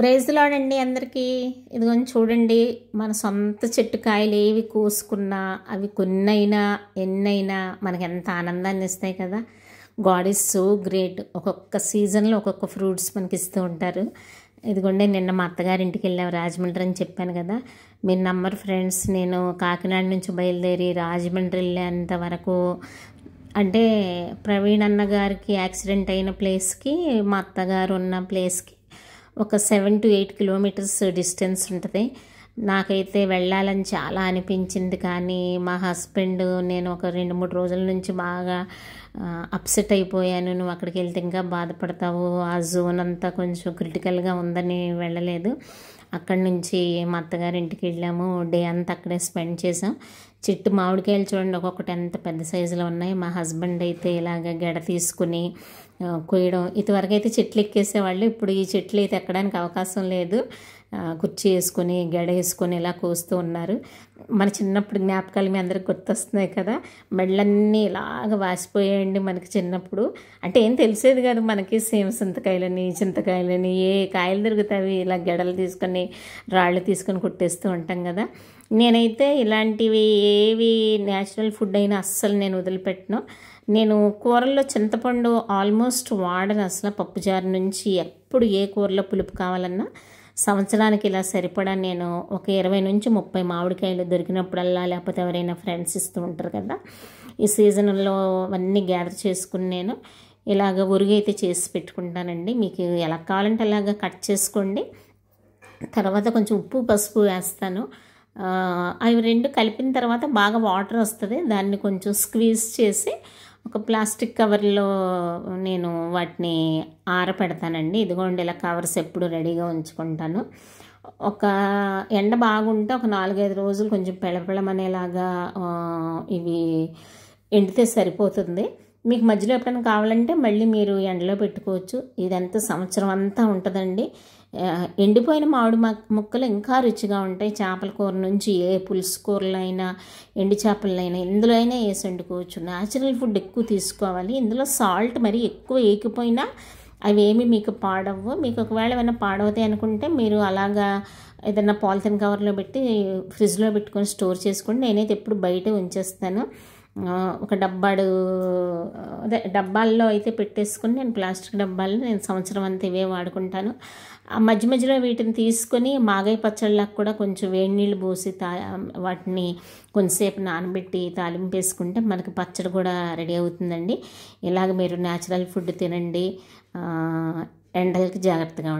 Praise lord అండి అందరికీ. ఇదిగోని చూడండి, మన సొంత చెట్టు కాయలు ఏవి కోసుకున్నా అవి కొన్నైనా ఎన్నైనా మనకి ఎంత ఆనందాన్ని ఇస్తాయి కదా. God is so great. ఒక్కొక్క సీజన్లో ఒక్కొక్క ఫ్రూట్స్ మనకి ఇస్తూ ఉంటారు. ఇదిగోండి, నిన్న మా అత్తగారింటికి వెళ్ళాం, రాజమండ్రి అని చెప్పాను కదా. మీరు నమ్మరు ఫ్రెండ్స్, నేను కాకినాడ నుంచి బయలుదేరి రాజమండ్రి వెళ్ళేంత వరకు, అంటే ప్రవీణ్ అన్న గారికి యాక్సిడెంట్ అయిన ప్లేస్కి మా అత్తగారు ఉన్న ప్లేస్కి ఒక 7 to 8 కిలోమీటర్స్ డిస్టెన్స్ ఉంటుంది. నాకైతే వెళ్ళాలని చాలా అనిపించింది, కానీ మా హస్బెండ్ నేను ఒక 2-3 రోజుల నుంచి బాగా అప్సెట్ అయిపోయాను. నువ్వు అక్కడికి వెళ్తే ఇంకా బాధపడతావు, ఆ జోన్ అంతా కొంచెం క్రిటికల్గా ఉందని వెళ్ళలేదు. అక్కడి నుంచి మా అత్తగారింటికి వెళ్ళాము. డే అంతా అక్కడే స్పెండ్ చేసాం. చెట్టు మామిడికాయలు చూడండి, ఒక్కొక్కటి ఎంత పెద్ద సైజులో ఉన్నాయి. మా హస్బెండ్ అయితే ఇలాగ గెడ తీసుకుని కొయ్యడం. ఇదివరకు అయితే చెట్లు ఎక్కేసేవాళ్ళు, ఇప్పుడు ఈ చెట్లు అయితే ఎక్కడానికి అవకాశం లేదు. కుర్చీ వేసుకొని గెడ వేసుకొని ఇలా కోస్తూ ఉన్నారు. మన చిన్నప్పుడు జ్ఞాపకాలు మీ అందరికి గుర్తొస్తున్నాయి కదా. మెళ్ళన్నీ ఇలాగ వాసిపోయాయండి మనకి చిన్నప్పుడు. అంటే ఏం తెలిసేది కాదు మనకి, చింతకాయలని చింతకాయలని ఏ కాయలు దొరుకుతాయి ఇలా గెడలు తీసుకొని రాళ్ళు తీసుకొని కొట్టేస్తూ ఉంటాం కదా. నేనైతే ఇలాంటివి ఏవి న్యాచురల్ ఫుడ్ అయినా అస్సలు నేను వదిలిపెట్టను. నేను కూరల్లో చింతపండు ఆల్మోస్ట్ వాడను అసలు. పప్పుచారు నుంచి ఎప్పుడు ఏ కూరలో పులుపు కావాలన్నా సంవత్సరానికి ఇలా సరిపడా నేను ఒక 20 నుంచి 30 మామిడికాయలు దొరికినప్పుడల్లా, లేకపోతే ఎవరైనా ఫ్రెండ్స్ ఇస్తూ ఉంటారు కదా, ఈ సీజన్లో అవన్నీ గ్యాదర్ చేసుకుని నేను ఇలాగ ఉరుగైతే చేసి పెట్టుకుంటానండి. మీకు ఎలా కావాలంటే అలాగ కట్ చేసుకోండి. తర్వాత కొంచెం ఉప్పు పసుపు వేస్తాను. అవి రెండు కలిపిన తర్వాత బాగా వాటర్ వస్తుంది. దాన్ని కొంచెం స్క్వీజ్ చేసి ఒక ప్లాస్టిక్ కవర్లో నేను వాటిని ఆరపెడతానండి. ఇదిగోండి, ఇలా కవర్స్ ఎప్పుడు రెడీగా ఉంచుకుంటాను. ఒక ఎండ బాగుంటే ఒక 4-5 రోజులు కొంచెం పెళపెళమనేలాగా ఇవి ఎండితే సరిపోతుంది. మీకు మధ్యలో ఎప్పుడైనా కావాలంటే మళ్ళీ మీరు ఎండలో పెట్టుకోవచ్చు. ఇదంతా సంవత్సరం అంతా ఉంటుందండి. ఎండిపోయిన మామిడి ముక్కలు ఇంకా రుచిగా ఉంటాయి. చేపల కూర నుంచి ఏ పులుసు కూరలైనా, ఎండు చేపలైనా ఇందులో అయినా వేసి వండుకోవచ్చు. న్యాచురల్ ఫుడ్ ఎక్కువ తీసుకోవాలి. ఇందులో సాల్ట్ మరి ఎక్కువ వేయకపోయినా అవేమి మీకు పాడవు. మీకు ఒకవేళ ఏమైనా పాడవుతాయి అనుకుంటే మీరు అలాగా ఏదైనా పాలిథిన్ కవర్లో పెట్టి ఫ్రిడ్జ్లో పెట్టుకొని స్టోర్ చేసుకోండి. నేనైతే ఎప్పుడు బయట ఉంచేస్తాను. ఒక డబ్బాల్లో అయితే పెట్టేసుకుని, నేను ప్లాస్టిక్ డబ్బాల్లో నేను సంవత్సరం అంతా ఇవే వాడుకుంటాను. మధ్య మధ్యలో వీటిని తీసుకొని మాగాయ పచ్చళ్ళకు కూడా కొంచెం వేడి నీళ్ళు పోసి వాటిని కొంచెంసేపు నానబెట్టి తాలింపు వేసుకుంటే మనకి పచ్చడి కూడా రెడీ అవుతుందండి. ఇలాగ మీరు న్యాచురల్ ఫుడ్ తినండి, ఎండలకి జాగ్రత్తగా ఉండండి.